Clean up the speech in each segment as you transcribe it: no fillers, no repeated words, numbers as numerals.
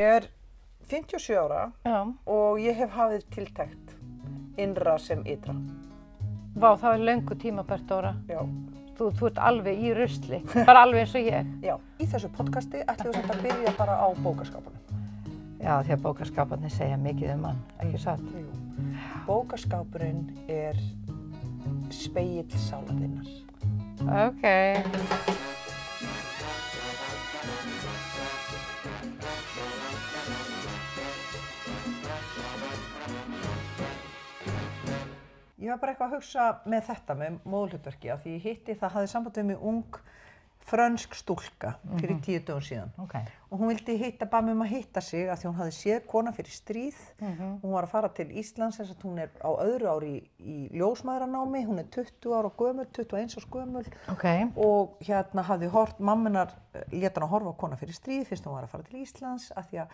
Ég 57 ára Já. og ég hef hafið tiltekt innra sem ytra. Vá, það löngu tímabært, Dóra. Já. Þú ert alveg í rusli, bara alveg eins og ég. Já. Í þessu podcasti ætlum við samt að byrja bara á bókaskápunum. Já, því að bókaskáparnir segja mikið mann, ekki satt? Jú. Bókaskápurinn spegill sálar þinnar. Ókei. Ég var bara eitthvað að hugsa með þetta, með móðurhlutverki, af því ég hitti, það hafði samband við mig ung frönsk stúlka fyrir 10 dögum síðan. Okay. Og hún vildi bað mig að hitta sig af því hún hafði séð kona fyrir stríð. Hún var að fara til Íslands, þess að hún á öðru ári í ljósmæðranámi. Hún 20 ára gömul, 21 árs gömul. Okay. Og hafði mammenar lét hana horfa á kona fyrir stríð fyrst hún var að fara til Íslands af því að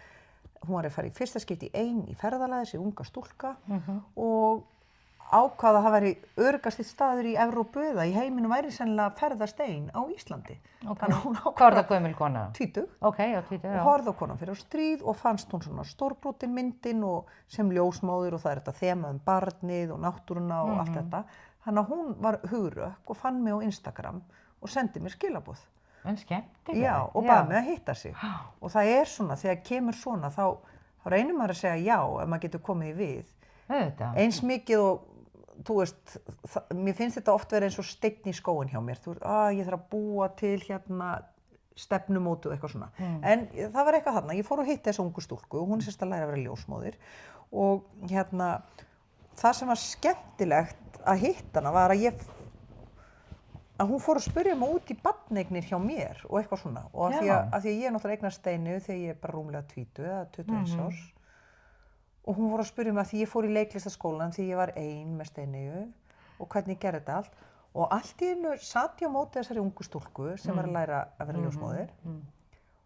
hún var að fara í fyrsta skipti í ferðalagi, þessi unga stúlka. Og ákvað að það væri öruggasti staður í Evrópu eða í heiminum væri sennilega að ferðast ein á Íslandi. Okay. Þannig að hún ákvað. Hvað var það gömul kona? 20. Ok, já, 20, já. Og horfði á konan fyrir stríð og fannst hún svona stórbrotin myndin og sem ljósmóðir og það þetta þema barnið og náttúruna og allt þetta. Þannig að hún var hugrökk og fann mig á Instagram og sendi mér skilaboð. En skemmtilega. Já, og bað mig að hitta sig. Og það svona, þegar kemur svona, þá reynir maður að segja já ef maður getur komið í við. Auðvitað. Eins mikið og þú veist, mér finnst þetta oft verið eins og steinn í skóinn hjá mér. Þú veist, ég þarf að búa til stefnumótu og eitthvað svona. En það var eitthvað þarna. Ég fór og hitti þessa ungu stúlku og hún sérst að læra að vera ljósmóðir. Og það sem var skemmtilegt að hitta hana var að hún fór að spyrja mig út í barneignir hjá mér og eitthvað svona. Og af því að ég náttúrulega eignast Steinu þegar ég bara rúmlega 20 eða 21 árs. Og hún fór að spyrja mig að því ég fór í leiklistaskólann því ég var ein með Steineyju og hvernig ég gerði þetta allt. Og allt í einu sat ég á móti þessari ungu stúlku sem var að læra að vera ljósmóðir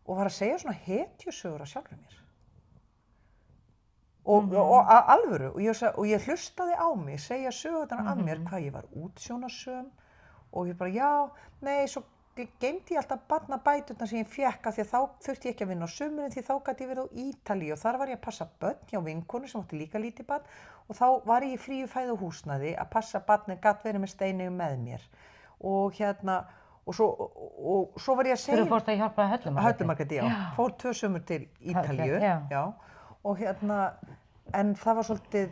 og var að segja svona hetjusögur af sjálfri mér. Og alvöru. Og ég hlustaði á mig, segja sögurnar af mér hvað ég var útsjónarsöm og ég bara svo geymdi ég alltaf barnabæturnar sem ég fékk af því að þá þurfti ég ekki að vinna á sumrin því þá gat ég verið á Ítalíu og þar var ég að passa börn hjá vinkonu sem átti líka lítið barn og þá var ég í fríu fæðuhúsnæði að passa barnið gat verið með Steineyju með mér og og svo var ég að segja. Þú fórst að hjálpa Höllumargréti, já. Fór 2 sumur til Ítalíu, já. Og en það var svolítið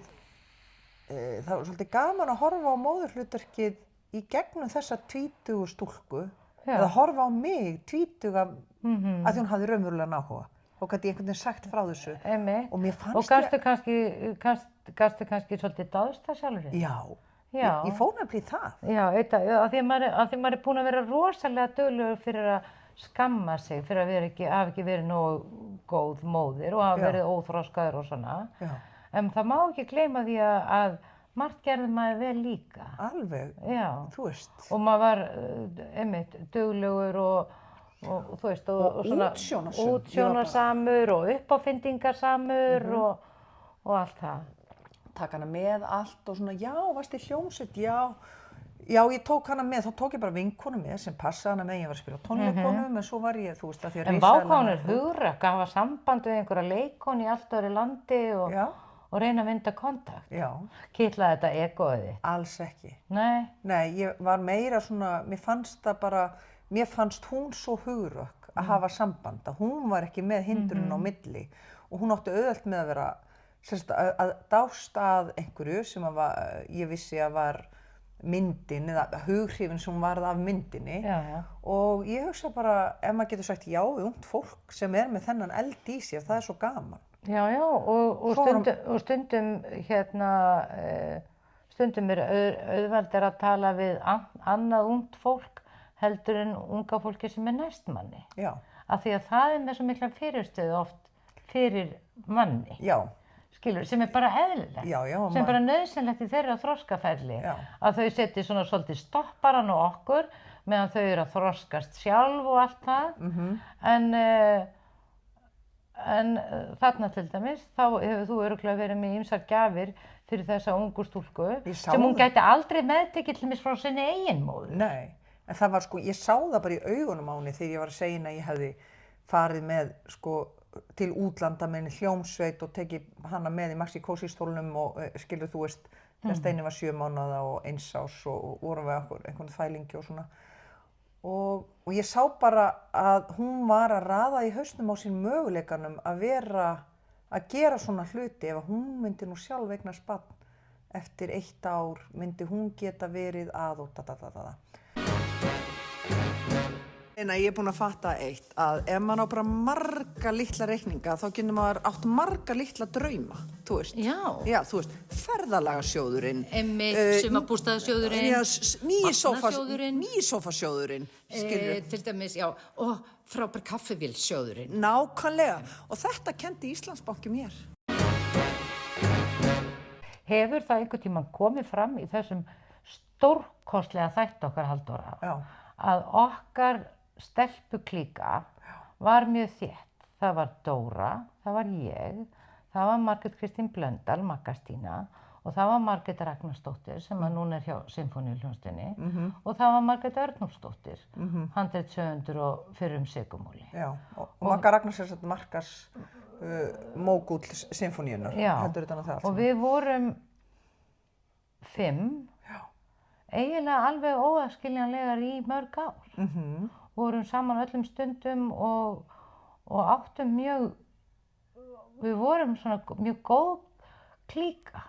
gaman að horfa á móðurhlutverkið í gegnum þessa 20 stúlku. Eða horfa á mig, 20 að því hún hafði raunverulegan áhuga. Þá gat ég einhvern veginn sagt frá þessu. Einmitt. Og mér fannst og gastu kannski svolítið dáðst það sjálfur? Já. Ég fór nefnilega í það. Já, af því maður búin að vera rosalega duglegur fyrir að skamma sig, fyrir að hafa ekki verið nógu góð móðir og hafa verið óþroskaður og svona. Já. En það má ekki gleyma því að margt gerði maður vel líka. Alveg, þú veist. Og maður var einmitt duglegur og þú veist, og svona útsjónarsamur og uppáfindingarsamur og allt það. Taka hana með allt og svona, varst í hljómsveit, já, ég tók hana með, þá tók ég bara vinkonu með sem passaði hana með, ég var að spila tónleikonum, en svo var ég, þú veist, að því að En vákonu hugrökk að hafa samband við einhverja leikonu í allt öðru landi og reyna að mynda kontakt. Já. Kitlaði þetta egoði? Alls ekki. Nei? Nei, ég var meira svona, mér fannst hún svo hugrökk að hafa samband, að hún var ekki með hindrun á milli og hún átti auðvelt með að vera, að dást að einhverju sem ég vissi að var myndin eða hughrifin sem varð af myndinni. Og ég hugsa bara, ef maður getur sagt já við ungt fólk sem með þennan eld í sér, það svo gaman. Já, og stundum auðveldara að tala við annað ungt fólk heldur en unga fólki sem næst manni. Já. Af því að það með svo mikla fyrirstöðu oft fyrir manni. Já. Skilur, sem bara eðlilegt. Já, sem bara nauðsynlegt í þeirra þroskaferli. Já. Að þau setji svona svolítið stopparan á okkur meðan þau eru að þroskast sjálf og allt það. En þarna til dæmis, þá hefur þú örugglega verið með ýmsar gjafir fyrir þessa ungu stúlku sem hún gæti aldrei meðtekið til dæmis frá sinni eigin móður. Nei, en það var ég sá það bara í augunum á henni þegar ég var að segja að ég hefði farið með til útlanda með hljómsveit og tekið hana með í Maxi-Cosi-stólnum og skilur þú veist, þegar Steini var 7 mánaða og 1 árs og vorum við einhvern þvælingi og svona. Og ég sá bara að hún var að raða í hausnum á sín möguleikanum að gera svona hluti ef hún myndi nú sjálf eignast barn. Eftir 1 ár myndi hún geta verið að og da. En ég búin að fatta eitt, að ef maður á bara marga litla reikninga þá getur maður átt marga litla drauma, þú veist. Já, þú veist, ferðalagarsjóðurinn. Sumarbústaðasjóðurinn, vatnasjóðurinn. Nýi sófasjóðurinn, skilur. Til dæmis, já, og frábær kaffivélsjóðurinn. Nákvæmlega, og þetta kenndi Íslandsbanki mér. Hefur það einhvern tímann komið fram í þessum stórkostlega þætti okkar Halldóra, að okkar stelpuklíka var mjög þétt. Það var Dóra, það var ég, það var Margrét Kristín Blöndal, Maggastína, og það var Margrét Ragnarsdóttir sem að núna hjá Sinfóníuhljómsveitinni, og það var Margrét Örnólfsdóttir, handritshöfundur og fyrrum Sigurmúli. Já, og Magga Ragnars er svona markas mógúll Sinfóníunnar. Já, og við vorum 5, eiginlega alveg óaðskiljanlegar í mörg ár. Vorum saman öllum stundum og áttum við vorum svona mjög góð klíka.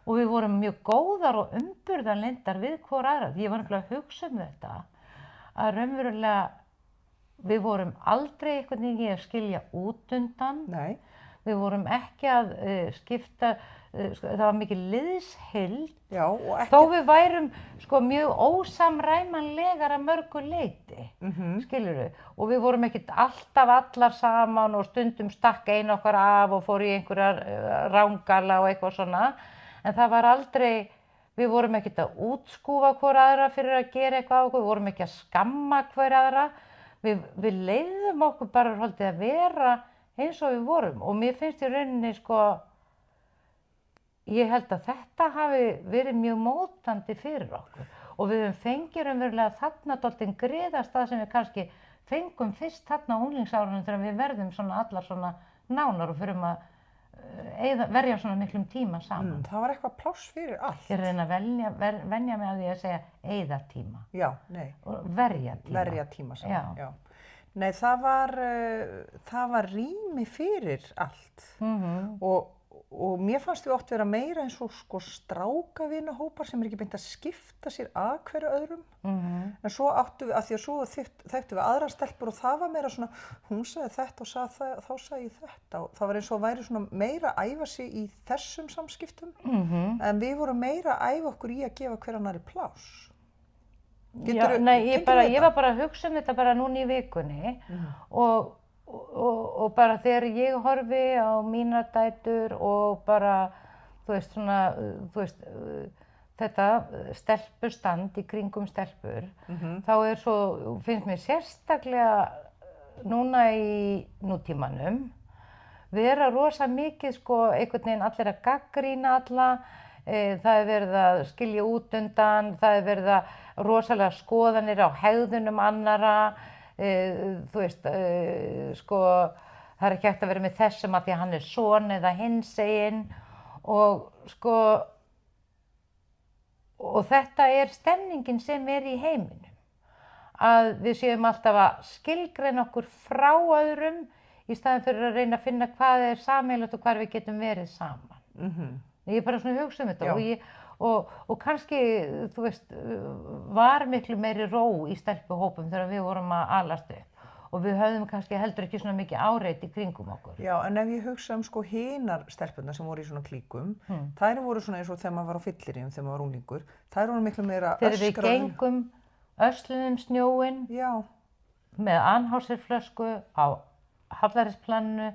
Og við vorum mjög góðar og umburðarlyndar við hvor aðra. Ég var nefnilega að hugsa þetta, að raunverulega við vorum aldrei einhvern veginn að skilja út undan. Nei. Við vorum ekki að skipta, það var mikið liðsheild. Já, og ekki... Þó við værum mjög ósamræmanlegar að mörgu leyti, skilurðu. Og við vorum ekkert alltaf allar saman og stundum stakk ein okkar af og fór í einhverjar rangala og eitthvað svona. En það var aldrei, við vorum ekkert að útskúfa hvor aðra fyrir að gera eitthvað á okkur, við vorum ekki að skamma hver aðra. Við leyfðum okkur bara svolítið að vera eins og við vorum, og mér finnst í rauninni ég held að þetta hafi verið mjög mótandi fyrir okkur og við höfum fengið raunverulega þarna dálítinn griðastað sem við kannski fengum fyrst þarna á unglingsárunum þegar við verðum svona allar svona nánar og förum að verja svona miklum tíma saman. Það var eitthvað pláss fyrir allt. Ég reyna að venja mig að því að segja eyða tíma. Já, nei. Og verja tíma. Verja tíma saman, já. Nei, það var rými fyrir allt. Og mér fannst við oft vera meira eins og strákavinahópar sem ekki beint að skipta sér að hverju öðrum. En svo áttu við, af því að svo þekktu við aðrar stelpur og það var meira svona, hún sagði þetta og þá sagði ég þetta. Og það var eins og væri svona meira að æfa sig í þessum samskiptum. En við vorum meira að æfa okkur í að gefa hver annarri pláss. Já, nei, ég var bara að hugsa þetta bara núna í vikunni og bara þegar ég horfi á mínar dætur og bara, þú veist, þetta stelpustand í kringum stelpur, þá finnst mér sérstaklega núna í nútímanum vera rosa mikið einhvern veginn allir að gagnrýna alla. Það verið að skilja út undan, það verið að rosalega skoðanir á hegðunum annara, þú veist, það ekki hægt að vera með þessum að því að hann er son eða hinsegin og þetta er stemningin sem er í heiminum, að við séum alltaf að skilgreina okkur frá öðrum í staðinn fyrir að reyna að finna hvað er sameiginlegt og hvar við getum verið saman. Ég er bara svona að hugsa þetta og kannski, þú veist, var miklu meiri ró í stelpuhópum þegar við vorum að alast upp og við höfðum kannski heldur ekki svona mikið áreiti í kringum okkur. Já, en ef ég hugsa hinar stelpurnar sem voru í svona klíkum, þær voru svona eins og þegar maður var á fylliríum, þegar maður var unglingur, þær voru miklu meira öskrað. Þegar við gengum ösluðum snjóinn með anhásirflösku á Hallærisplaninu,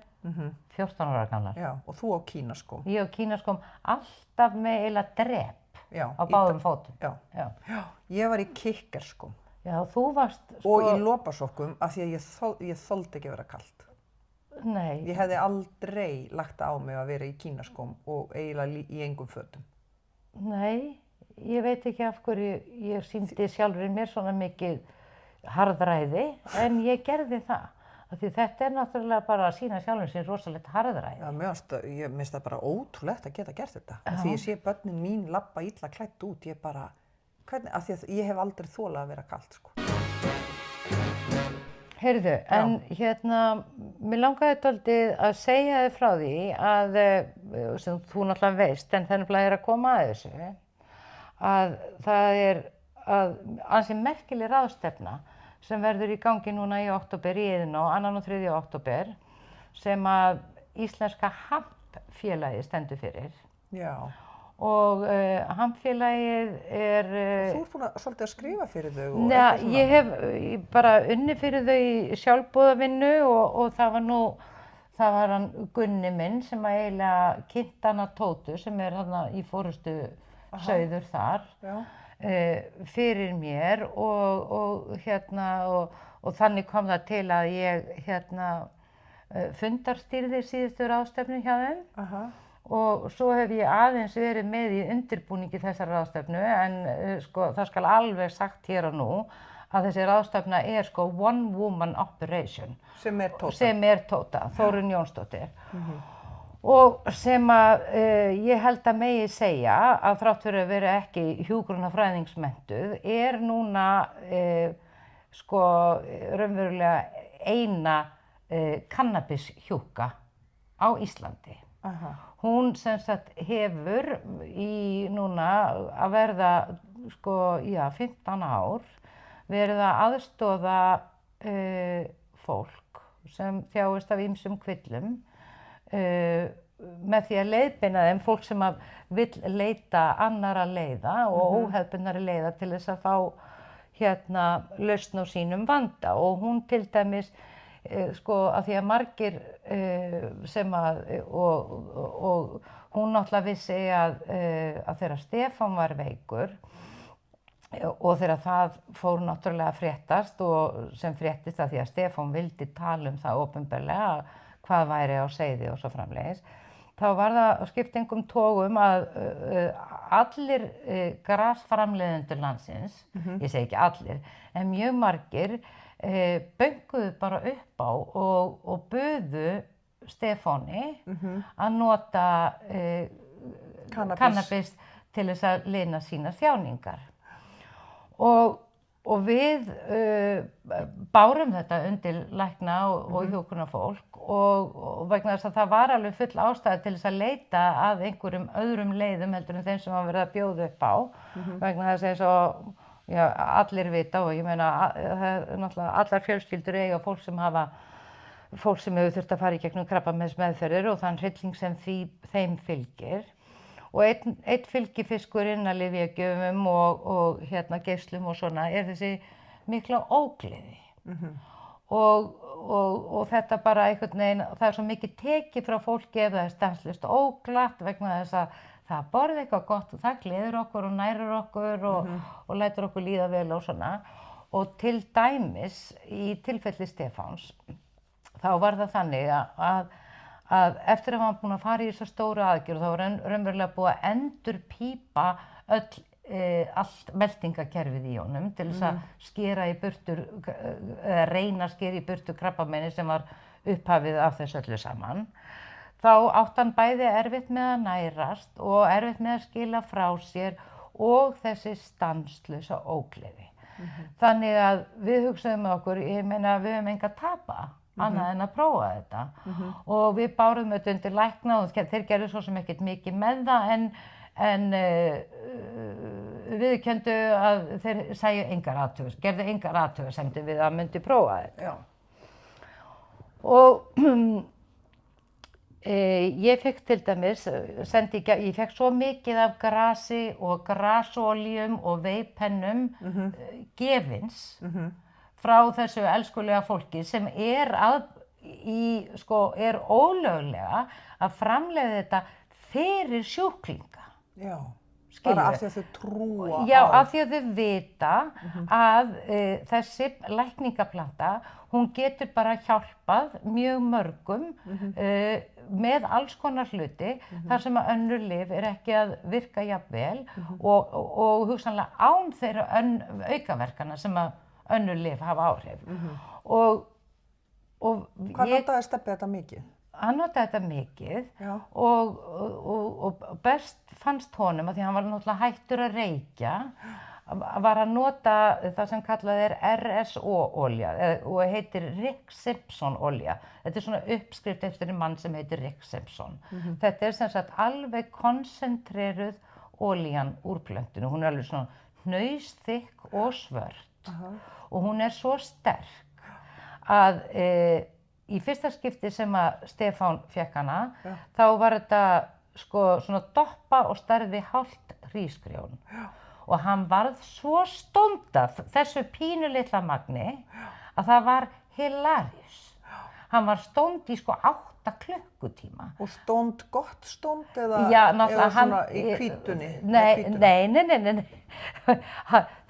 14 ára gamlar. Já, og þú á kínaskóm. Ég á kínaskóm, alltaf með eiginlega drep á báðum fótum. Já, ég var í kikkerskóm. Já, þú varst og í lopasokkum af því að ég þoldi ekki að vera kalt. Nei. Ég hefði aldrei lagt á mig að vera í kínaskóm og eiginlega í engum fötum. Nei, ég veit ekki af hverju ég sýndi sjálfur mér svona mikið harðræði, en ég gerði það. Því þetta náttúrulega bara að sýna sjálfum sér rosalegt harðræði. Já, mér finnst það bara ótrúlegt að geta gert þetta. Því ég sé börnin mín labba illa klædd út, ég bara, hvernig, af því að ég hef aldrei þolað að vera kalt, sko. Heyrðu, en mér langaði dálítið að segja þér frá því að, sem þú náttúrulega veist, en það er að koma að þessu, að það ansi merkileg ráðstefna sem verður í gangi núna í október í Iðnó, 2. og 3. október, sem að Íslenska Hampfélagið stendur fyrir. Já. Og Hampfélagið Þú ert búin svolítið að skrifa fyrir þau og eitthvað svona? Ég hef bara unnið fyrir þau í sjálfboðavinnu og það var hann Gunni minn sem að eiginlega kynnti hana Tótu sem þarna í forystu sauður þar. Já. Fyrir mér og þannig kom það til að ég fundarstýrði síðustu ráðstefnu hjá þeim. Og svo hef ég aðeins verið með í undirbúningi þessar ráðstefnu en það skal alveg sagt hér og nú að þessi ráðstefna one woman operation. Sem Tóta. Sem Tóta, Þórunn Jónsdóttir. Og sem að ég held að megi segja að þrátt fyrir að vera ekki hjúkrunarfræðingsmenntuð núna raunverulega eina kannabishjúka á Íslandi. Hún sem sagt hefur í núna að verða 15 ár verið að aðstoða fólk sem þjáist af ýmsum kvillum með því að leiðbeina þeim, fólk sem vill leita annarra leiða og óhefðbundnari leiða til þess að fá lausn á sínum vanda. Og hún til dæmis, að því að margir sem og hún náttúrulega vissi að þegar Stefán var veikur og þegar það fór náttúrulega að fréttast og sem fréttist að því að Stefán vildi tala það opinberlega hvað væri á seyði og svo framvegis, þá var það skiptingum togum að allir grasframleiðendur landsins, ég segi ekki allir, en mjög margir bönkuðu bara upp á og buðu Stefáni að nota kannabis til þess að lina sínar þjáningar. Og við bárum þetta undir lækna og hjúkrunarfólk og vegna þess að það var alveg full ástæða til þess að leita að einhverjum öðrum leiðum heldur en þeim sem var verið að bjóða upp á. Vegna þess að eins og allir vita og ég meina náttúrulega allar fjölskyldur eiga fólk sem hefur þurft að fara í gegnum krabbameinsmeðferðir og þann hrylling sem þeim fylgir. Og einn fylgifiskur innan lyfjagjöfum og geislum og svona þessi mikla ógleði. Og þetta bara einhvern veginn, það svo mikið tekið frá fólki ef það stanslaust óglatt vegna þess að það borði eitthvað gott og það gleður okkur og nærir okkur og lætur okkur líða vel og svona. Og til dæmis í tilfelli Stefáns, þá var það þannig að eftir að hann var búinn að fara í þessa stóru aðgerð þá var raunverulega búið að endurpípa allt meltingakerfið í honum til þess að skera í burtu, reyna að skera í burtu krabbameini sem var upphafið af þessu öllu saman. Þá átti hann bæði erfitt með að nærast og erfitt með að skila frá sér og þessi stanslausa ógleði. Þannig að við hugsaðum með okkur, ég meina við höfum enga að tapa. Annað en að prófa þetta. Og við bárum þetta undir lækna og þeir gerðu svo sem ekkert mikið með það en viðurkenndu að þeir gerðu engar athugasemdir við að myndi prófa þetta. Og ég fekk til dæmis, ég fekk svo mikið af grasi og grasolíum og veipennum gefins frá þessu elskulega fólki sem er ólöglega að framleiða þetta fyrir sjúklinga. Já, bara af því að þau trúa á. Já, af því að þau vita að þessi lækningaplanta, hún getur bara hjálpað mjög mörgum með alls konar hluti þar sem að önnur lyf ekki að virka jafn vel og hugsanlega án þeirra aukaverkana sem að önnur lyf hafa áhrif. Og Hvað notaði Stebbi þetta mikið? Hann notaði þetta mikið og best fannst honum, að því hann var náttúrulega hættur að reykja, var að nota það sem kallað RSO-olja og heitir Rick Simpson-olja. Þetta svona uppskrift eftir mann sem heitir Rick Simpson. Þetta sem sagt alveg koncentreruð oljan úr plöntinu. Hún alveg svona hnausþykk og svört og hún svo sterk að í fyrsta skipti sem að Stefán fékk hana, þá var þetta sko svona doppa og stærði hálft hrísgrjón. Og hann varð svo stóndað þessu pínulitla magni að það var hilarious. Hann var stónd í sko 8 klukkutíma. Og stónd gott stónd eða, svona í hvítunni? Nei.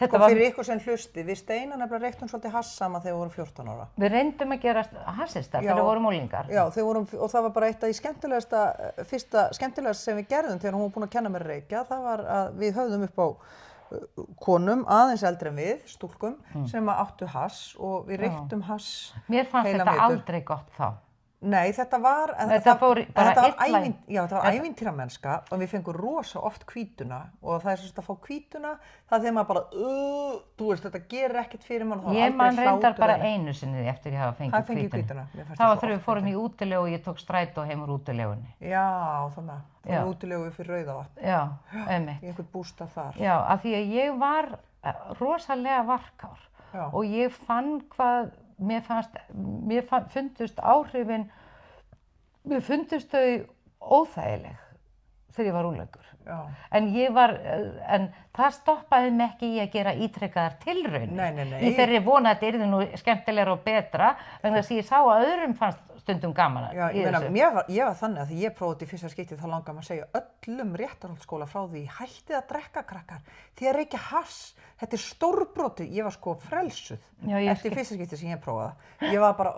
Sko fyrir ykkur sem hlusti, við Steinar nefnilega reyktum svolítið hass saman þegar við vorum 14 ára. Við reyndum að gera hassistar þegar við vorum unglingar. Já, og það var bara eitt af því skemmtilegasta sem við gerðum þegar hún var búin að kenna mér að reykja. Það var að við höfðum upp á konum, aðeins eldri en við, stúlkum, sem áttu hass og við reyktum hass heilan vetur. Mér fannst þetta aldrei gott þá. Nei, þetta var ævintýramennska og við fengum rosa oft hvítuna og það sem sagt að fá hvítuna, það þegar maður bara, þú veist, þetta gerir ekkert fyrir mann. Ég man reyndar bara einu sinni eftir ég hafa fengið hvítuna. Það var þegar við fórum í útilegu og ég tók strætó heim úr útilegunni. Já, þannig. Það var útilegu fyrir Rauðavatn. Já, einmitt. Í einhvern bústað þar. Já, af því að ég var rosalega varkár og ég fann hvað mér fundust áhrifin, mér fundust þau óþægileg þegar ég var unglingur. En það stoppaði mig ekki í að gera ítrekkaðar tilraunir. Nei. Í þeirri vona að þetta yrði nú skemmtilegra og betra, vegna þess að ég sá að öðrum fannst stundum gaman í þessu. Ég var þannig að því ég prófaði í fyrsta skipti þá langaði maður að segja öllum Réttarholtsskóla frá því hættið að drekka krakkar, því að reykja hass. Þetta stórbrotið, ég var sko frelsuð eftir fyrsta skipti sem ég prófaði. Ég var bara,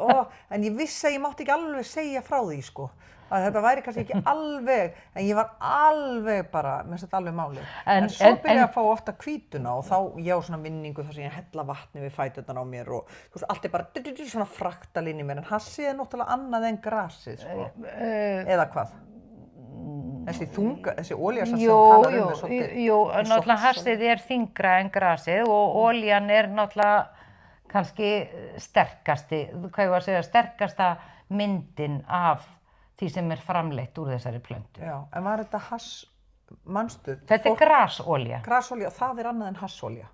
en ég vissi að ég mátti ekki alveg segja frá því sko. Að þetta væri kannski ekki alveg, en ég var alveg bara, mér finnst þetta alveg málið. En svo byrjaði að fá ofta hvítuna og þá ég á svona minningu þar sem ég hella vatni við fæturnar á mér og þú veist, allt bara svona fraktal inn í mér, en hassið náttúrulega annað en grasið sko. Eða hvað? Þessi olía sem talar um er svolítið. Jú, náttúrulega hassið þyngra en grasið og olían náttúrulega kannski sterkasta myndin af því sem framleitt úr þessari plöntu. Já, en var þetta hass, manstu? Þetta grasolía. Grasolía, það annað en hassolía.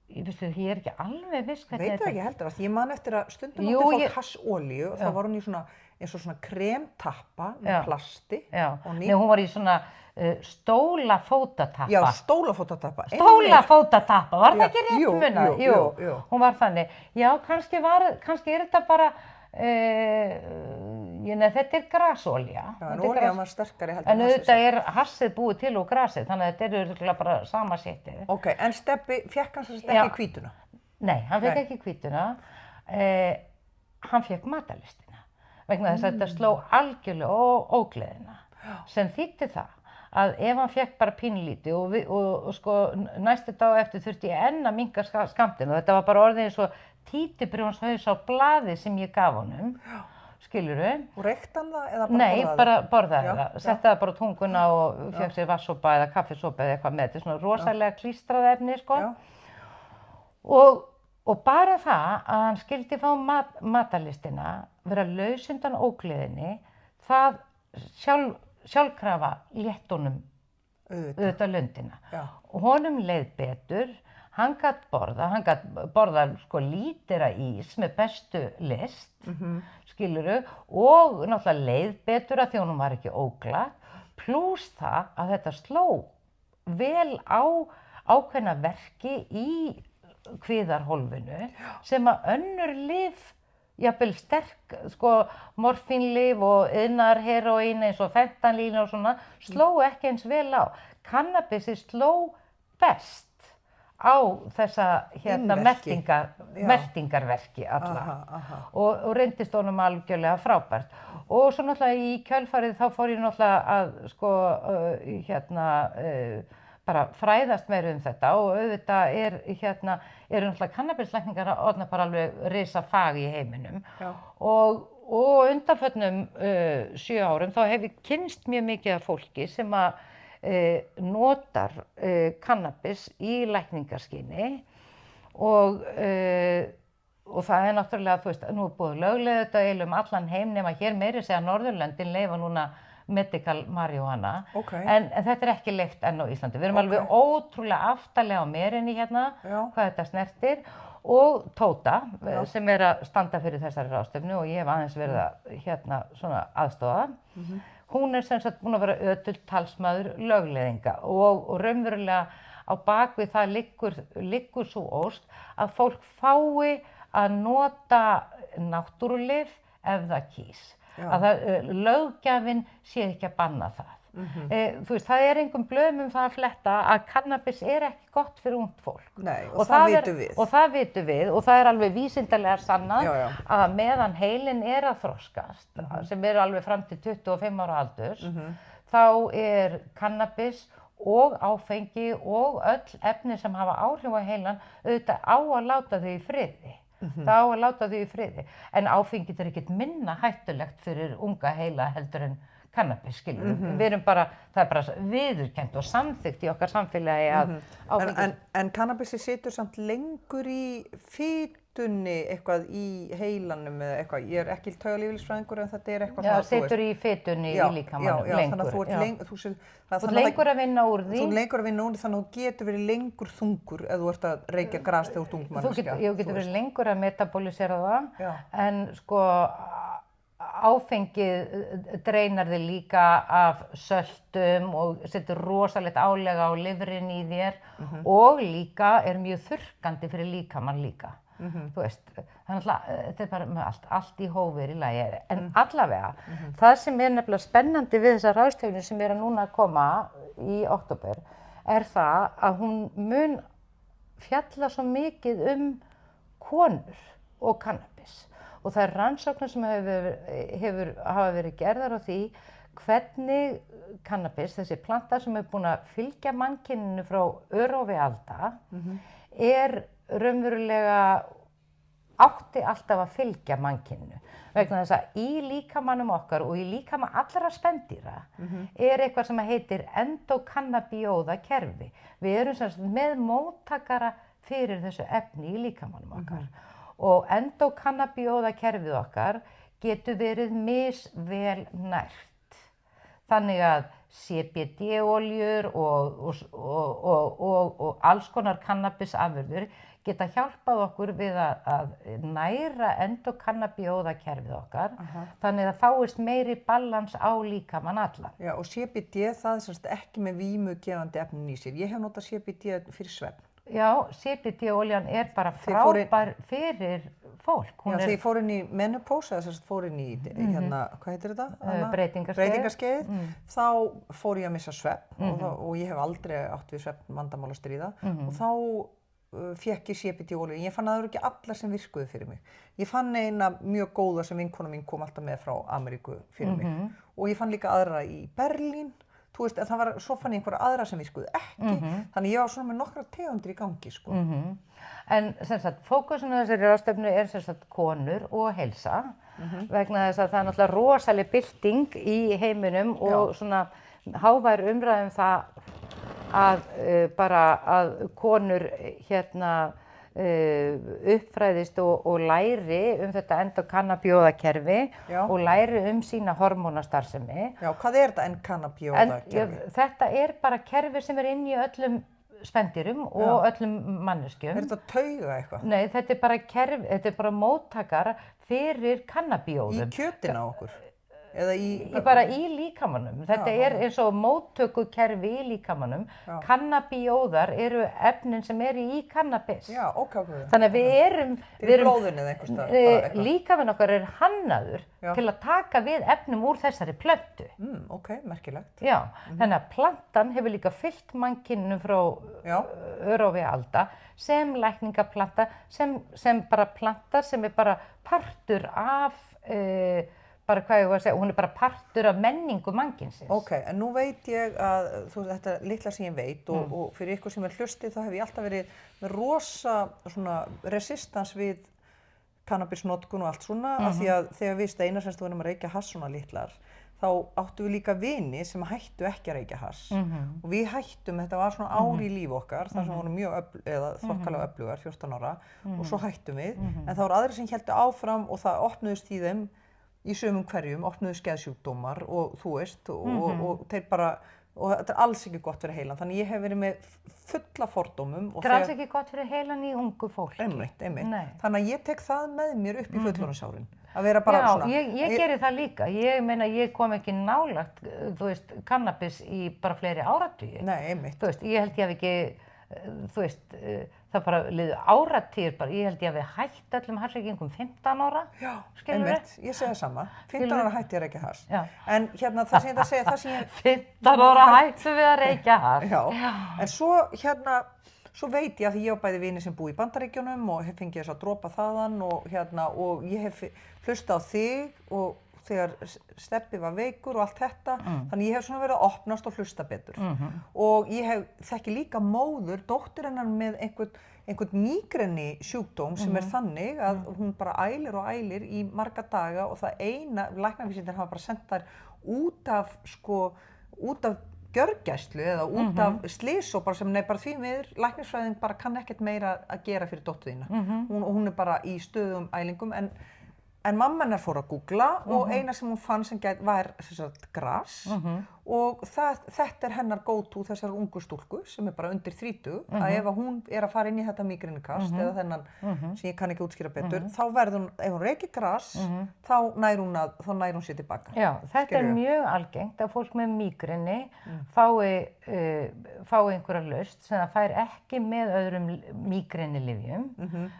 Ég ekki alveg viss hvernig þetta. Veit það ekki heldur, ég man eftir að stundum átti fólk hassolíu og þá var hún í svona eins og svona kremtappa með plasti. Nei, hún var í svona stólafótatappa. Já, stólafótatappa. Stólafótatappa, var það ekki rétt munað? Jú, hún var þannig. Já, kannski þetta bara þetta grasolía. Já, en olían var sterkari heldur en auðvitað hassið búið til úr grasið, þannig að þetta örugglega bara sama séttið. Ok, en Stebbi, fékk hann sem sagt ekki hvítuna? Nei, hann fékk ekki hvítuna. Hann fékk matarlistina, vegna þess að þetta sló algjörlega ógleðina, sem þýddi það að ef hann fékk bara pínlítið og sko næstu dag eftir þurfti ég enn að minnka skammtinn og þetta var bara orðið eins og títuprjónshaus á blaði sem ég gaf honum, skilurðu. Og reykti hann það eða bara borðaði það? Nei, bara borðaði það. Setti það bara á tunguna og fékk sér vatnssopa eða kaffisopa eða eitthvað með. Þetta svona rosalega klístrað efni, sko. Og bara það að hann skyldi fá matarlistina, vera laus undan ógleðinni, það sjálfkrafa létt honum auðvitað lundina. Og honum leið betur. Hann gat borðað sko lítera ís með bestu list, skilurðu, og náttúrulega leið betur að því honum var ekki óglatt, plús það að þetta sló vel á ákveðna verki í kviðarhólfinu sem að önnur lyf, jafnvel sterk, sko, morfínlyf og iðnaðarheróín eins og fentanýl og svona, sló ekki eins vel á. Kannabisið sló best á þessa meltingarverki alla og reyndist honum algjörlega frábært. Og svo náttúrulega í kjölfarið þá fór ég náttúrulega að sko bara fræðast meira þetta og auðvitað eru náttúrulega kannabislækningar orðnar bara alveg risa fag í heiminum og undanförnum 7 árum þá hef ég kynnst mjög mikið af fólki sem að notar kannabis í lækningaskyni og það náttúrulega, þú veist, nú búið löglega þetta eiginlega allan heim nema hér meiri segja Norðurlöndin leyfa núna medical marijuana, en þetta ekki leyft enn á Íslandi. Við erum alveg ótrúlega aftarlega á merinni hérna, hvað þetta snertir og Tóta sem að standa fyrir þessari ráðstefnu og ég hef aðeins verið að svona aðstoða. Hún sem sagt búin að vera ötull talsmaður lögleiðinga og raunverulega á bakvið það liggur svo ósk að fólk fái að nota náttúrulyf ef það kýs. Að löggjafinn sé ekki að banna það. Þú veist, það engum blöðum það að fletta að kannabis ekki gott fyrir ungt fólk. Nei, og það vitum við. Og það vitum við og það alveg vísindalega sannað að meðan heilinn að þroskast, sem alveg fram til 25 ára aldurs, þá kannabis og áfengi og öll efni sem hafa áhrif á heilann auðvitað á að láta þau í friði. Það á að láta þau í friði. En áfengið ekkert minna hættulegt fyrir unga heila heldur en kannabis, skilur. Við erum bara, það bara viðurkennt og samþykkt í okkar samfélagi að áfengið. En kannabisi situr samt lengur í fitunni eitthvað í heilanum eða eitthvað. Ég ekki taugalífeðlisfræðingur en þetta eitthvað svona, þú veist. Já, situr í fitunni í líkamanum lengur. Þannig að þú ert lengur að vinna úr því. Þú ert lengur að vinna úr því þannig að þú getur verið lengur þungur ef þú ert að reykja gras þegar þú ert ung manneskja. Þú getur verið lengur að metabolisera það, en sko áfengið dreinar þig líka af söltum og setur rosalegt álega á lifrin í þér og líka mjög þurrkandi fyrir líkamann líka. Þú veist, þetta bara með allt í hófi í lagi. En allavega, það sem nefnilega spennandi við þessa ráðstefnu sem að núna að koma í október það að hún mun fjalla svo mikið konur og kannabis. Og það rannsóknir sem hafa verið gerðar á því hvernig kannabis, þessi planta sem búin að fylgja mannkyninu frá örófi alda, raunverulega átti alltaf að fylgja mannkyninu. Vegna þess að í líkamanum okkar og í líkama allra spendýra eitthvað sem heitir endokannabíóðakerfi. Við erum sem sagt með móttakara fyrir þessu efni í líkamanum okkar. Og endokannabíóðakerfið okkar getur verið misvel nært. Þannig að CBD-oljur og alls konar kannabisafurðir geta hjálpað okkur við að næra endokannabíóðakerfið okkar, þannig að fáist meiri balans á líkamann allan. Já, og CBD það sem sagt ekki með vímugefandi efnin í sér. Ég hef notað CBD fyrir svefn. Já, CBD-oljan bara frábær fyrir fólk. Já, þegar ég fór inn í menopause, eða sem sagt fór inn í hvað heitir þetta? Breytingaskeið. Þá fór ég að missa svefn og ég hef aldrei átt við svefn vandamál að stríða og þá fékk ég CBD-olju. Ég fann að það eru ekki allar sem virkuðu fyrir mig. Ég fann eina mjög góða sem vinkona mín kom alltaf með frá Ameríku fyrir mig og ég fann líka aðra í Berlín. Þú veist, svo fann ég einhverja aðra sem virkuðu ekki, þannig ég var svona með nokkrar tegundir í gangi, sko. En sem sagt, fókusun á þessari ráðstefnu sem sagt konur og heilsa, vegna þess að það náttúrulega rosaleg bylting í heiminum og svona hávær umræðum það að konur uppfræðist og læri þetta endokannabíóðakerfi og læri sína hormónastarfsemi. Já, hvað þetta endokannabíóðakerfi? Þetta bara kerfi sem inni í öllum spendýrum og öllum manneskjum. Þetta tauga eitthvað? Nei, þetta bara kerfi, þetta bara móttakar fyrir kannabíóðum. Í kjötin á okkur? Eða bara í líkamanum. Þetta eins og móttökukerfi í líkamanum. Kannabíóðar eru efnin sem eru í kannabis. Já, ok. Þannig að við erum blóðinu eða einhvers staðar. Líkaminn okkar hannaður til að taka við efnum úr þessari plöntu. Ok, merkilegt. Já, þannig að plantan hefur líka fylgt mannkyninu frá örófi alda sem lækningaplanta, sem bara planta sem bara partur af bara hvað ég var að segja, hún bara partur af menningu mannkynsins. Ok, en nú veit ég að, þetta litla sem ég veit og fyrir ykkur sem hlustið þá hef ég alltaf verið með rosa svona resistans við kannabisnotkun og allt svona, af því að þegar við Steinar semst vorum að reykja hass svona litlar, þá áttum við líka vini sem hættu ekki að reykja hass og við hættum, þetta var svona ár í líf okkar, þar sem vorum mjög þokkalega öflugar, 14 ára og svo hættum við, en það voru aðrir sem héldu áfram og það opnuðust í þeim í sumum hverjum, opnuðust geðsjúkdómar og þú veist, og þeir bara, og þetta alls ekki gott fyrir heilan, þannig ég hef verið með fulla fordómum. Þetta alls ekki gott fyrir heilan í ungu fólki. Einmitt. Þannig að ég tek það með mér upp í fullorðinsárin. Að vera bara svona. Já, ég geri það líka. Ég meina, ég kom ekki nálægt, þú veist, kannabis í bara fleiri áratugi. Nei, einmitt. Þú veist, ég held ég hef ekki, þú veist, það bara liðu áratugir bara, ég held ég hafi hætt öllum hassreykingum 15 ára. Já, einmitt, ég segi það sama. 15 ára hætti ég að reykja hass. En hérna, það sem ég að segja, það sem ég... 15 ára hættu við að reykja hass. Já, en svo hérna, svo veit ég að því ég á bæði vini sem búi í Bandaríkjunum og hef fengið þess að dropa þaðan og hérna, og ég hef hlustað á þig og þegar Stebbi var veikur og allt þetta, þannig ég hef svona verið að opnast og hlusta betur. Og ég þekki líka móður, dóttir hennar með einhvern mígreni sjúkdóm sem þannig að hún bara ælir og ælir í marga daga og það eina, læknavísindin hafa bara sendt þær út af gjörgæslu eða út af slys og bara sem bara því miður, læknisfræðin bara kann ekkert meira að gera fyrir dóttur þína. Hún bara í stöðugum ælingum en mamma hennar fór að googla og eina sem hún fann sem var gras og þetta hennar go-to þessar ungu stúlku sem bara undir 30 að ef hún að fara inn í þetta mígrenikast eða þennan sem ég kann ekki útskýra betur þá verður hún, ef hún reykir gras þá nær hún sér tilbaka. Já, þetta mjög algengt að fólk með mígreni fái einhverja lausn sem það fær ekki með öðrum mígrenilyfjum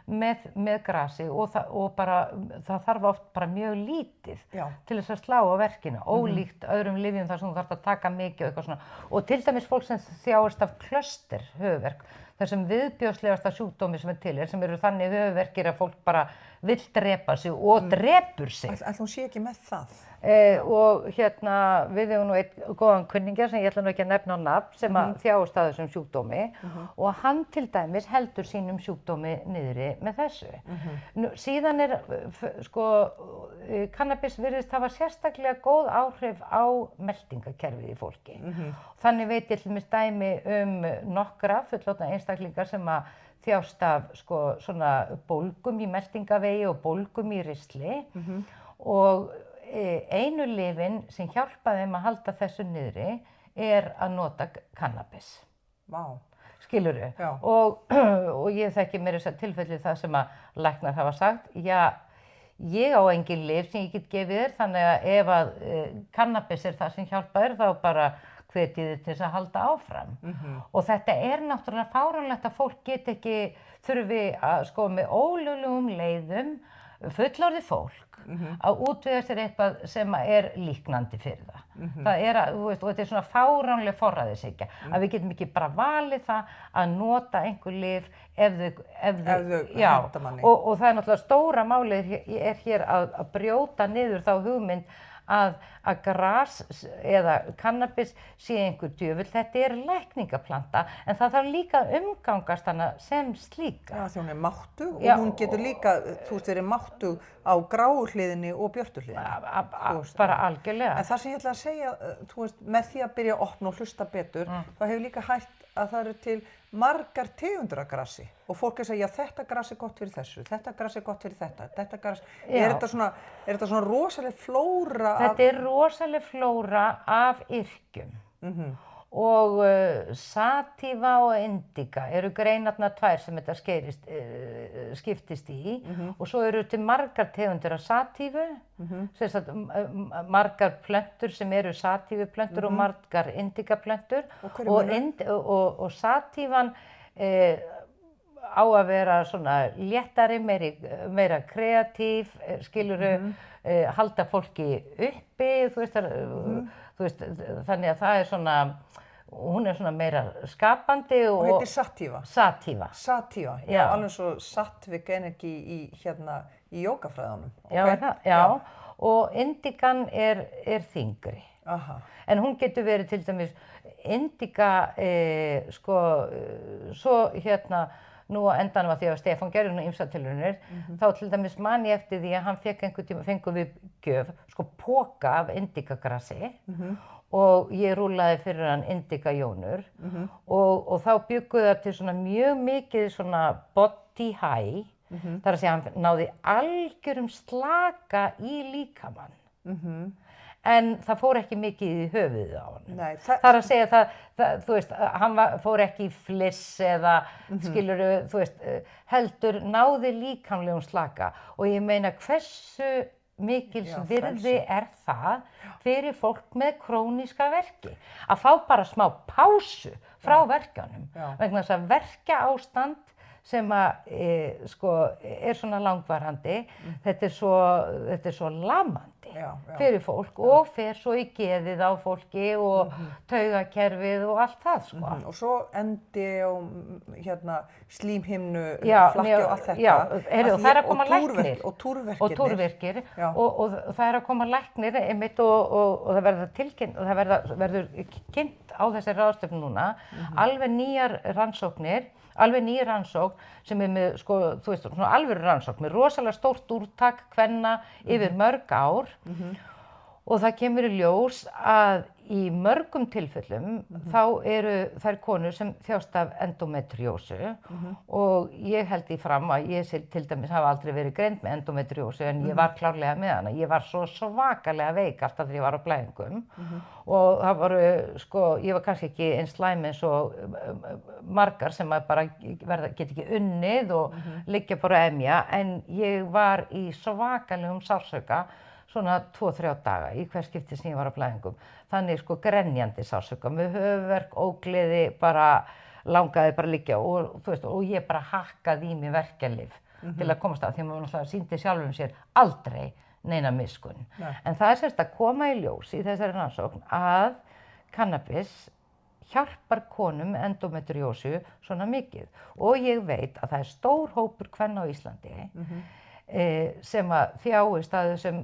með grasi og bara það þarf oft bara mjög lítið til þess að slá á verkinu, ólíkt öðrum lyfjum þar sem þú þarft að taka mikið og eitthvað svona. Og til dæmis fólk sem þjáist af klöster höfuðverk, þessum viðbjóðslegasta sjúkdómi sem til sem eru þannig höfuðverkir að fólk bara vill drepa sig og drepur sig. Ætli hún sé ekki með það? Og hérna, við hefum nú einn góðan kunningja sem ég ætla nú ekki að nefna á nafn sem að þjáist af þessum sjúkdómi og hann til dæmis heldur sínum sjúkdómi niðri með þessu. Síðan kannabis virðist hafa sérstaklega góð áhrif á meltingakerfið í fólki. Þannig veit ég til dæmis dæmi nokkra fullorðna einstaklingar sem að þjást af svona bólgum í meltingavegi og bólgum í ristli og einu lyfin sem hjálpa þeim að halda þessu niðri að nota kannabis. Vá. Skilurðu? Og ég þekki mér þess að tilfelli það sem að læknar hafa sagt, já, ég á engin lyf sem ég get gefið þér, þannig að ef að kannabis það sem hjálpa þér, þá bara hvet ég þið til þess að halda áfram. Og þetta náttúrulega fáránlegt að fólk get ekki þurfi að með ólöglegum leiðum fullorðið fólk að útvega sér eitthvað sem líknandi fyrir það. Það þú veist, og þetta svona fáránleg forræðishyggja, að við getum ekki bara valið það að nota einhver lyf ef þau henta manni. Og það náttúrulega stóra málið hér að brjóta niður þá hugmynd að gras eða kannabis sé einhver djöfull, þetta lækningaplanta en það þarf líka að umgangast hana sem slíka. Já, því hún máttug og hún getur líka, þú veist, verið máttug á gráu hliðinni og björtu hliðinni. Bara algjörlega. En það sem ég ætla að segja, þú veist, með því að byrja að opna og hlusta betur, þá hefur líka hægt að það eru til margar tegundir af grasi og fólk segja, já, þetta gras gott fyrir þessu, þetta gras gott fyrir þetta gras, þetta svona rosaleg flóra Þetta rosaleg flóra af yrkjum og sativa og indica eru greinarnar tvær sem þetta skiptist í og svo eru til margar tegundir af satífu, margar plöntur sem eru satífuplöntur og margar indicaplöntur og satívan á að vera svona léttari, meira kreatív, skilurðu, halda fólki uppi, þú veist, þannig að það svona, hún svona meira skapandi og heitir satíva. Satíva, já, alveg svo sattvic energy í jógafræðunum. Já, og indikan er þyngri. Aha. En hún getur verið til dæmis indika, svo nú á endanum að því að Stefán gerði nú ýmsar tilraunir, þá til dæmis man ég eftir því að hann fengum við gjöf, poka af indikagrasi og ég rúllaði fyrir hann indikajónur og þá bjuggu það til svona mjög mikið svona body high, þar að segja hann náði algjörum slaka í líkamann. En það fór ekki mikið í höfuðið á hann. Nei, það er að segja það, þú veist, hann fór ekki í fliss eða, skilurðu, þú veist, heldur náði líkamlegum slaka og ég meina hversu mikils virði það fyrir fólk með króníska verki. Að fá bara smá pásu frá verkjunum, vegna þess að verkjaástand sem er svona langvarandi, þetta er svo lamandi fyrir fólk og fer svo í geðið á fólki og taugakerfið og allt það, Og svo endi og slímhimnu, flakki og allt þetta. Já, og það er að koma læknir. Og túrverkir. Og túrverkir. Og það er að koma læknir einmitt og það verður tilkynnt, og það verður kynnt á þessari ráðstefnu núna, alveg nýjar rannsóknir, alveg ný rannsókn sem með, þú veist, svona alvöru rannsókn með rosalega stórt úrtak kvenna yfir mörg ár og það kemur í ljós að í mörgum tilfellum þá eru þær konur sem þjást af endometriósu og ég held því fram að ég til dæmis hafa aldrei verið greind með endometriósu en ég var klárlega með hana. Ég var svo svakalega veik alltaf þegar ég var á blæðingum og það voru, ég var kannski ekki eins slæm eins og margar sem bara get ekki unnið og liggja bara emja en ég var í svakalegum sársauka svona 2-3 daga í hver skipti sem ég var á blæðingum. Þannig grenjandi sársauka með höfuðverk, ógleði, bara langaði bara að liggja og, þú veist, og ég bara hakkaði í mig verkjalyf til að komast af því að maður náttúrulega sýndi sjálfum sér aldrei neina miskunn. En það er semst að koma í ljós í þessari rannsókn að kannabis hjálpar konum með endometriósu svona mikið og ég veit að það er stór hópur kvenna á Íslandi sem að þjáist að þessum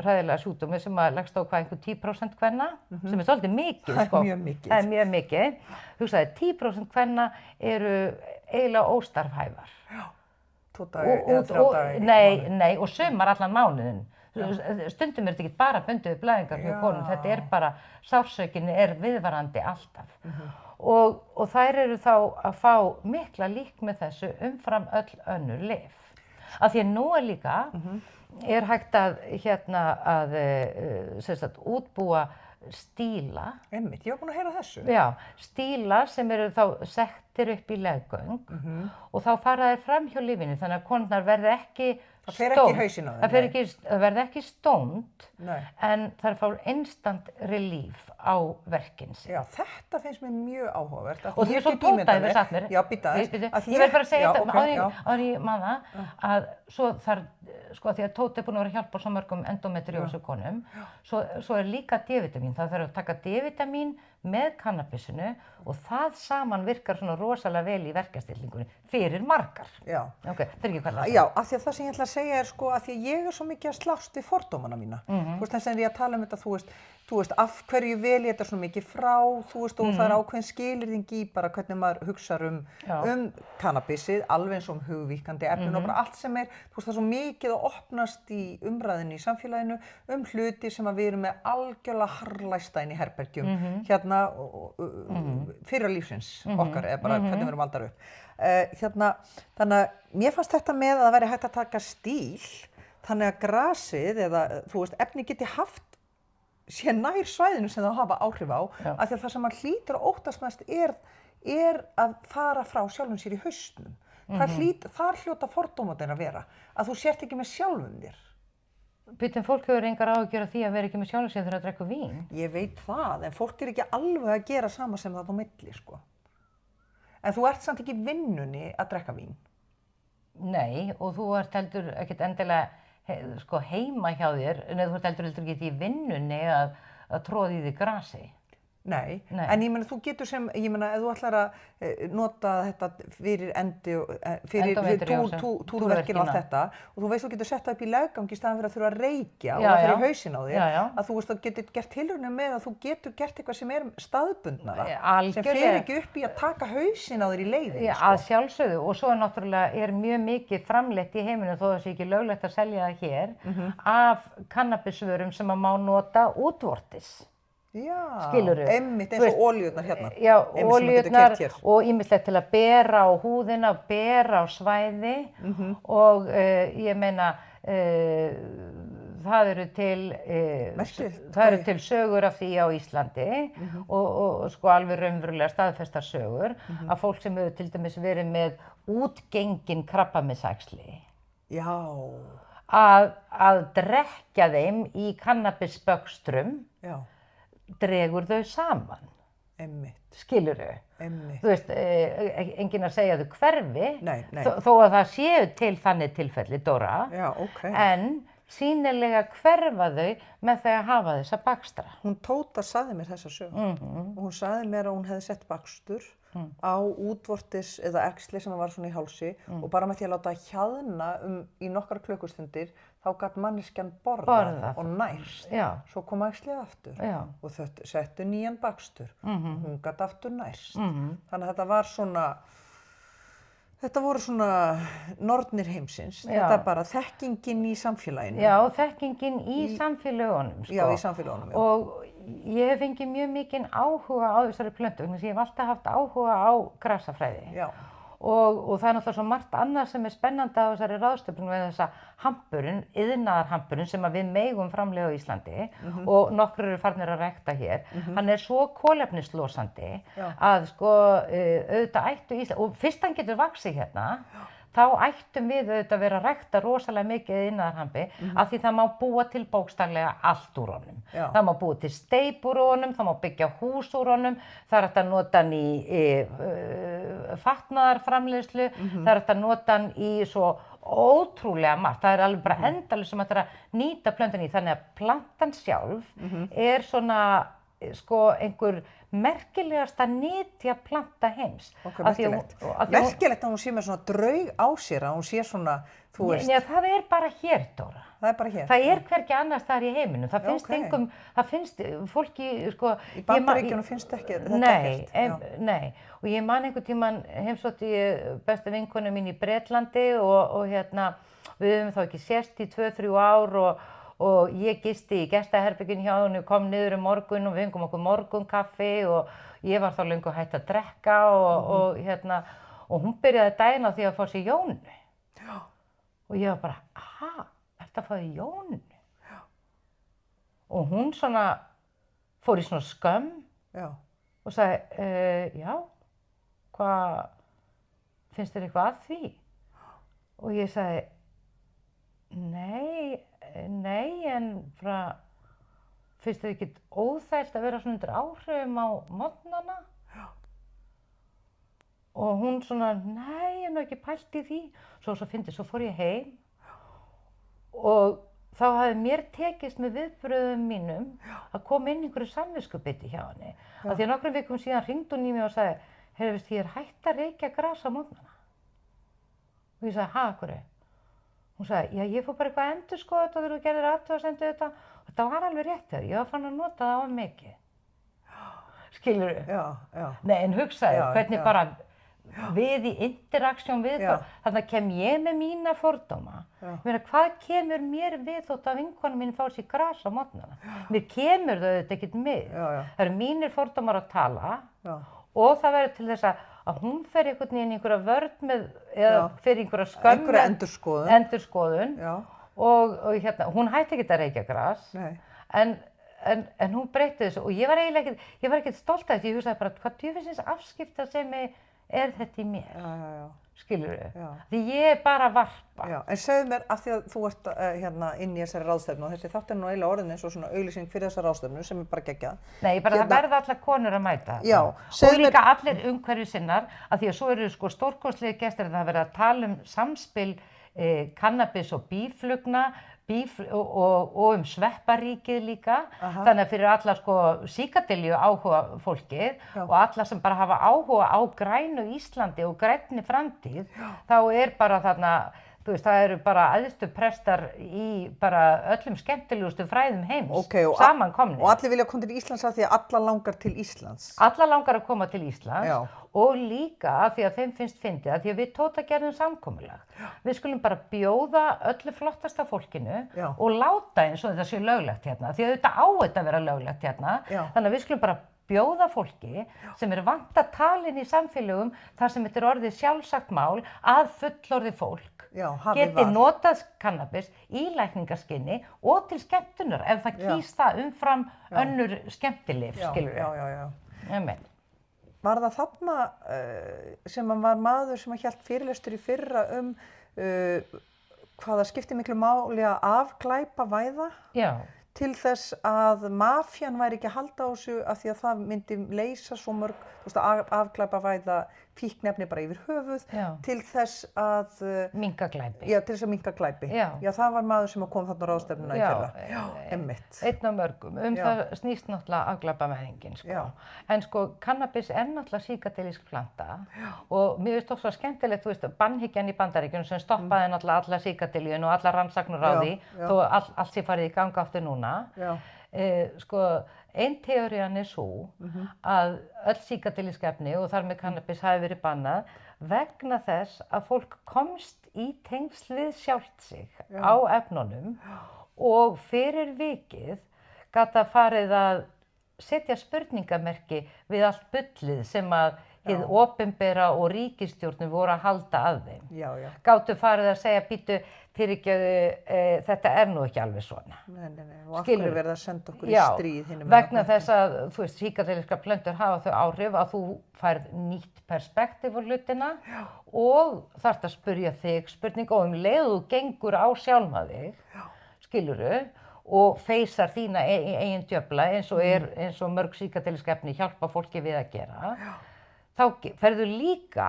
hræðilega sjúkdómi sem að leggst á einhver 10% kvenna, sem er svolítið mikið, Það er mjög mikið. Það er mjög mikið. Hugsaðu, 10% kvenna eru eiginlega óstarfhæfar. Já, 2 daga eða 3 daga. Nei, og sumar allan mánuðinn. Stundum er þetta ekki bara bundið við blæðingar hjá konum, þetta er bara, sársaukin er viðvarandi alltaf. Og þær eru þá að fá mikla lík með þessu umfram öll önnur lyf. Af því að nú er líka, er hægt að útbúa stíla. Einmitt, ég var búin að heyra þessu. Já, stíla sem eru þá settir upp í leggöng og þá fara þeir fram hjá lyfinu þannig að konurnar verði ekki Það fer ekki í hausinn á þeim. Það verði ekki stónd Nei. en þær fá instant relief á verkin sig. Já, þetta finnst mér mjög áhugavert. Og því svo Tóta hefur sagt mér. Já, býta þess. Ég verð bara að segja þetta áður ég man það að svo þarf, því að Tóta er búin að vera að hjálpa svo mörgum endometriósu konum, svo er líka D-vitamin. Það þarf að taka D-vitamin með kannabisinu og það saman virkar svona rosalega vel í verkjastillingunni fyrir margar. Já. Ok, fyrir ekki hvað það. Já, af því að það sem ég ætla að segja er að því að ég er svo mikið að slást við fordómana mína. Þú veist, þess að ég að tala um þetta, þú veist, af hverju vel ég þetta svona mikið frá, þú veist, og það er ákveðin skilyrðing í bara hvernig maður hugsar um kannabisið, alveg eins og hugvíkandi efnin og bara allt sem er, þú veist, það er svo mikið að opnast í umræðinni í samfélaginu hluti sem að við erum með algjörlega harðlæsta inn í herbergjum, fyrir lífsins okkar, eða bara hvernig við erum aldar upp. Þannig að mér fannst þetta með að það væri hægt að taka stíl, þannig að grasið eða, þú veist, efni geti haft sé nær svæðinu sem það hafa áhrif á, af því að það sem maður hlýtur að óttast mest er að fara frá sjálfum sér í hausnum. Þar hljóta fordómarnir að vera, að þú sért ekki með sjálfum þér. Býtum, fólk hefur engar áhyggjur af því að vera ekki með sjálfum sér þegar að drekka vín. Ég veit það, en fólk er ekki alveg að gera sama sem það á milli, sko. En þú ert samt ekki í vinnunni að drekka vín. Nei, og þú ert heldur ekkert endilega heima hjá þér, en þú ert heldur ekki í vinnunni að tróða í þig grasi. Nei, en ég meina þú getur sem, ég meina ef þú ætlar að nota þetta fyrir endi, fyrir túrverkin og allt þetta og þú veist þú getur sett það upp í leggang í staðan fyrir að þurfa að reykja og það fyrir hausinn á þér, að þú veist þú getur gert tilraunir með að þú getur gert eitthvað sem staðbundnara, sem fer ekki upp í að taka hausinn á þér í leiðinni. Að sjálfsögðu og svo náttúrulega mjög mikið framleitt í heiminum þó það sé ekki löglegt að selja það hér af kannabisvörum sem að má nota útvortis. Já, skilurðu? Einmitt eins og olíurnar hérna. Já, olíurnar og ýmislegt til að bera á húðina, bera á svæði og ég meina það eru til sögur af því á Íslandi og sko alveg raunverulega staðfestar sögur að fólk sem hefur til dæmis verið með útgengin krabbameinsæxli. Já. Að drekkja þeim í kannabisböggstrum. Já. Dregur þau saman. Einmitt. Skilurðu? Einmitt. Þú veist, enginn að segja þau hverfi, nei. Þó að það séu til þannig tilfelli, Dóra. Já, okay. En sýnilega hverfa þau með því að hafa þessa bakstra. Hún Tóta sagði mér þessa sögu og hún sagði mér að hún hefði sett bakstur á útvortis eða æxli sem var svona í hálsi og bara með því að láta hjaðna í nokkrar klukkustundir þá gat manneskjan borðað og nærst. Svo kom æxlið aftur og þau settu nýjan bakstur og hún gat aftur nærst. Þannig að þetta var svona, þetta voru svona nornir heimsins. Þetta bara þekkingin í samfélaginu. Já, þekkingin í samfélagunum. Sko. Já, í samfélagunum, já. Og ég hef fengið mjög mikinn áhuga á þessari plöntu, þannig að ég hef alltaf haft áhuga á grasafræði. Já. Og það er náttúrulega svo margt annað sem spennandi á þessari ráðstefnu með þessa hamburinn, iðnaðarhamburinn sem við megum framleiða á Íslandi og nokkur eru farnir að rækta hér. Hann er svo kolefnislosandi að sko auðvitað ættu Ísland, og fyrst hann getur vaxið hérna, þá ættum við auðvitað að vera að rækta rosalega mikið iðnaðarhampi af því það má búa til bókstaflega allt úr honum. Það má búa til steip úr honum, það má byggja hús úr honum, það er hægt að nota hann í fatnaðarframleiðslu, það er hægt að nota hann í svo ótrúlega margt. Það er alveg bara endalaust sem hægt að nýta plöntan í, þannig að plantan sjálf er svona sko einhver merkilegasta nytjaplanta heims. Merkilegt. Merkilegt að hún sé með svona draug á sér, að hún sé svona, þú veist. Já, það er bara hér, Dóra. Það er bara hér? Það er hvergi annars þar í heiminum. Það finnst engum, það finnst fólki, sko. Í Bandaríkjunum finnst ekki þetta ekkert? Nei. Og ég man einhvern tímann heimsótti besta vinkonu mín í Bretlandi og hérna, við höfum þá ekki sést í 2-3 ár og ég gisti í gestaherberginu hjá henni og kom niður morgun og við fengum okkur morgunkaffi og ég var þá löngu hætt að drekka og hérna, og hún byrjaði daginn á því að fá sér Jónu. Já. Og ég var bara, ertu að fá þér Jónu? Já. Og hún svona fór í svona skömm og sagði, já, hvað, finnst þér eitthvað að því? Og ég sagði, nei, en finnst þér ekkert óþægt að vera svona undir áhrifum á morgnana? Já. Og hún svona, nei, ég hef ekki pælt í því. Svo fór ég heim og þá hafði mér tekist með viðbrögðum mínum að koma inn einhverju samviskubiti hjá henni. Af því að nokkrum vikum síðan hringdi hún í mig og sagði, heyrðu, veist, ég er hætt að reykja gras á morgnana. Og ég sagði, af hverju? Hún sagði, já, ég fór bara eitthvað að endurskoða þetta þegar þú gerðir athugasemd við þetta og þetta var alveg rétt þegar, ég var fann að nota það of mikið. Skilurðu? Já. Nei, en hugsaðu, hvernig bara við í interaksjón við það, þannig kem ég með mína fordóma. Meina, hvað kemur mér við þótt að vinkonum mín fá sér gras á morgnana? Mér kemur þau þetta ekkert með. Það eru mínir fordómar að tala og það verður til þess að hún fer einhvern veginn í einhverja vörn með, eða fyrir einhverja skömm. Einhverja endurskoðun. Og hérna, hún hætti ekki að reykja gras. En hún breytti þessu og ég var ekkert stolt af þetta. Ég hugsaði bara, hvað djöfisins afskiptasemi er þetta í mér? Já. Skilurðu? Því ég er bara að varpa. Já, en segðu mér, af því að þú ert hérna inn í þessari ráðstefnu og þessi þátt er nú eiginlega orðin eins og svona auglýsing fyrir þessa ráðstefnu sem er bara geggjað. Nei, bara það verða allar konur að mæta. Já, og líka allir umhverfis sinnar, af því að svo eru sko stórkostlegir gestir að það verða að tala um samspil kannabis og býflugna, og svepparíkið líka, þannig að fyrir alla sko síkadelju áhuga fólkið og alla sem bara hafa áhuga á grænu Íslandi og grænni framtíð, þá bara þarna, þú veist, það eru bara æðstu prestar í bara öllum skemmtilegustu fræðum heims, samankomnir. Og allir vilja koma til Íslands af því að alla langar til Íslands. Alla langar að koma til Íslands og líka af því að þeim finnst fyndið, af því að við Tóta gerðum samkomulag. Við skulum bara bjóða öllu flottasta fólkinu og láta eins og þetta sé löglegt hérna, því að þetta á þetta að vera löglegt hérna. Þannig að við skulum bara bjóða fólki sem vant að tala inn í samfélögum þar sem þetta orðið sjálfsagt mál að fullorðið fólk geti notað kannabis í lækningaskyni og til skemmtunar ef það kýs það umfram önnur skemmtilyf, skilur við. Var það þarna sem var maður sem hélt fyrirlestur í fyrra hvað það skiptir miklu máli að afglæpavæða? Til þess að mafían væri ekki að halda á þessu af því að það myndi leysa svo mörg, þú veist, að afglæpavæða fíkniefni bara yfir höfuð til þess að minnka glæpi. Já, til þess að minnka glæpi. Já, það var maður sem kom þarna á ráðstefnuna í fyrra. Einmitt. Einn af mörgum. Það snýst náttúrulega afglæpavæðingin, sko. En sko, kannabis náttúrulega síkadelísk planta og mér finnst svo skemmtilegt, þú veist, bannhyggjan í Bandaríkjunum sem stoppaði náttúrulega alla síkadelíun og alla rannsóknir á því, þó allt sé farið í gang aftur núna. Sko, ein teórían sú að öll síkadelísk efni og þar með kannabis hafi verið bannað vegna þess að fólk komst í tengsl við sjálft sig á efnunum og fyrir vikið gat það farið að setja spurningamerki við allt bullið sem að hið opinbera og ríkisstjórnir voru að halda að þeim. Gátu farið að segja, býtu, fyrirgefðu, þetta nú ekki alveg svona. Nei, og af hverju verið að senda okkur í stríð hinum. Vegna þess að, þú veist, síkadelískar plöntur hafa þau áhrif að þú færð nýtt perspektíf á hlutina og þarft að spyrja þig spurningu og leið þú gengur á sjálfa þig, skilurðu, og feysar þína eigin djöfla eins og mörg síkadelísk efni hjálpa fólki við að gera. Þá ferðu líka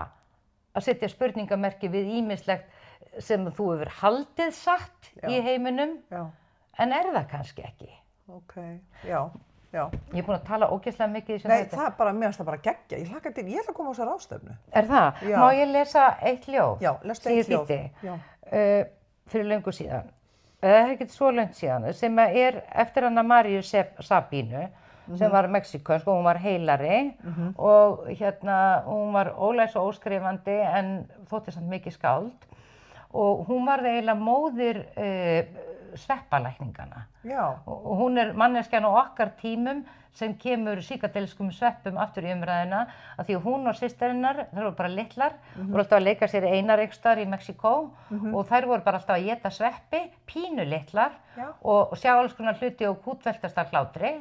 að setja spurningamerki við ýmislegt sem þú hefur haldið satt í heiminum, en það kannski ekki. Já. Ég búin að tala ógeðslega mikið í þessu. Nei, mér finnst það bara geggja. Ég hlakka til, ég ætla að koma á þessa ráðstefnu. Það? Má ég lesa eitt ljóð? Já, lestu eitt ljóð. Fyrir löngu síðan. Það ekki svo löngu síðan, sem eftir hana Maríu Sabínu, sem var mexíkönsk og hún var heilari og hún var ólæs og óskrifandi en þótti samt mikið skáld og hún var eiginlega móðir sveppalækningana. Og hún manneskjan á okkar tímum sem kemur síkadelískum sveppum aftur í umræðina af því að hún og systir hennar, þær voru bara litlar, voru alltaf að leika sér einar einhvers staðar í Mexíkó og þær voru bara alltaf að éta sveppi, pínu litlar og sjá alls konar hluti og kútveltast af hlátri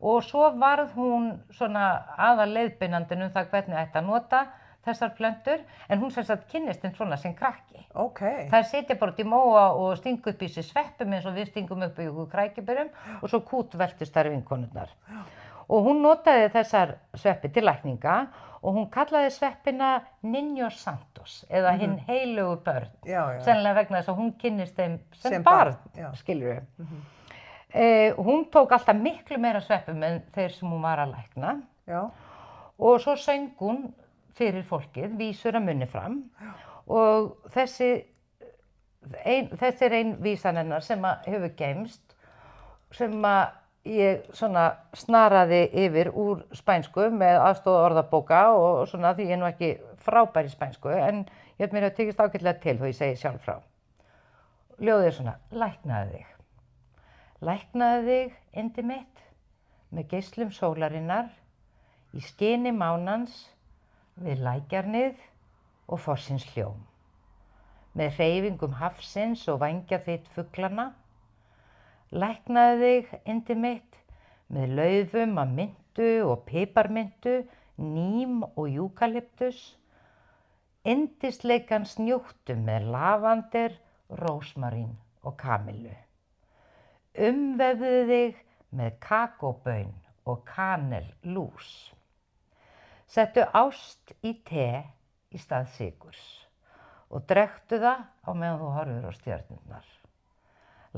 og svo varð hún svona aðal leiðbeinandinn það hvernig ætti að nota þessar plöntur, en hún sem sagt kynnist þeim svona sem krakki. Þær sitja bara út í móa og stinga upp í sig sveppum eins og við stingum upp í okkur krækiberum og svo kútveltist þær vinkonurnar. Og hún notaði þessar sveppi til lækninga og hún kallaði sveppina Niños Santos eða hinn heilugu börn, sennilega vegna þess að hún kynnist þeim sem barn, skilur við. Hún tók alltaf miklu meira sveppum en þeir sem hún var að lækna og svo söng hún fyrir fólkið, vísur að munni fram og þessi ein vísan hennar sem hefur geymst sem að ég svona snaraði yfir úr spænsku með aðstoð orðabóka og svona því ég nú ekki frábær í spænsku en ég hef mér að tekist ágætlega til þó ég segi sjálf frá. Ljóðið svona, læknaðu þig. Læknaðu þig, yndi mitt, með geislum sólarinnar, í skini mánans, við lækjarnið og fossins hljóm. Með hreyfingum hafsins og vængja þitt fuglana. Læknaðu þig, yndi mitt, með laufum af myntu og piparmyntu, ným og júkalyptus. Yndisleikans njúktu með lavandir, rósmarín og kamillu. Umvefðu þig með kakóbaun og kanellús. Settu ást í te í stað sykurs og drekktu það á meðan þú horfir á stjörnurnar.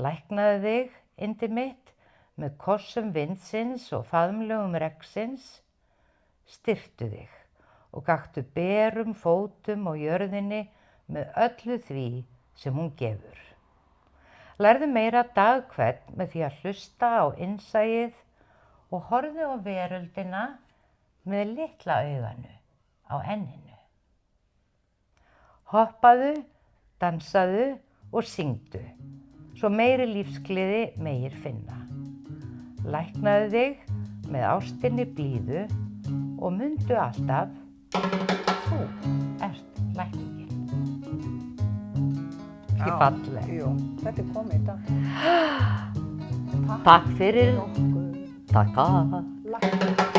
Læknaðu þig, yndið mitt, með kossum vindsins og faðmlegum regnsins. Styrktu þig og gakktu berum fótum á jörðinni með öllu því sem hún gefur. Lærðu meira dag hvern með því að hlusta á innsæið og horfðu á veröldina með litla auganu á enninu. Hoppaðu, dansaðu og syngdu, svo meiri lífsgleði megir finna. Læknaðu þig með ástinni blíðu og mundu alltaf, þú ert lækningin. Ekki falleg. Jú, þetta komið í dag. Takk fyrir. Takk. Lækningin.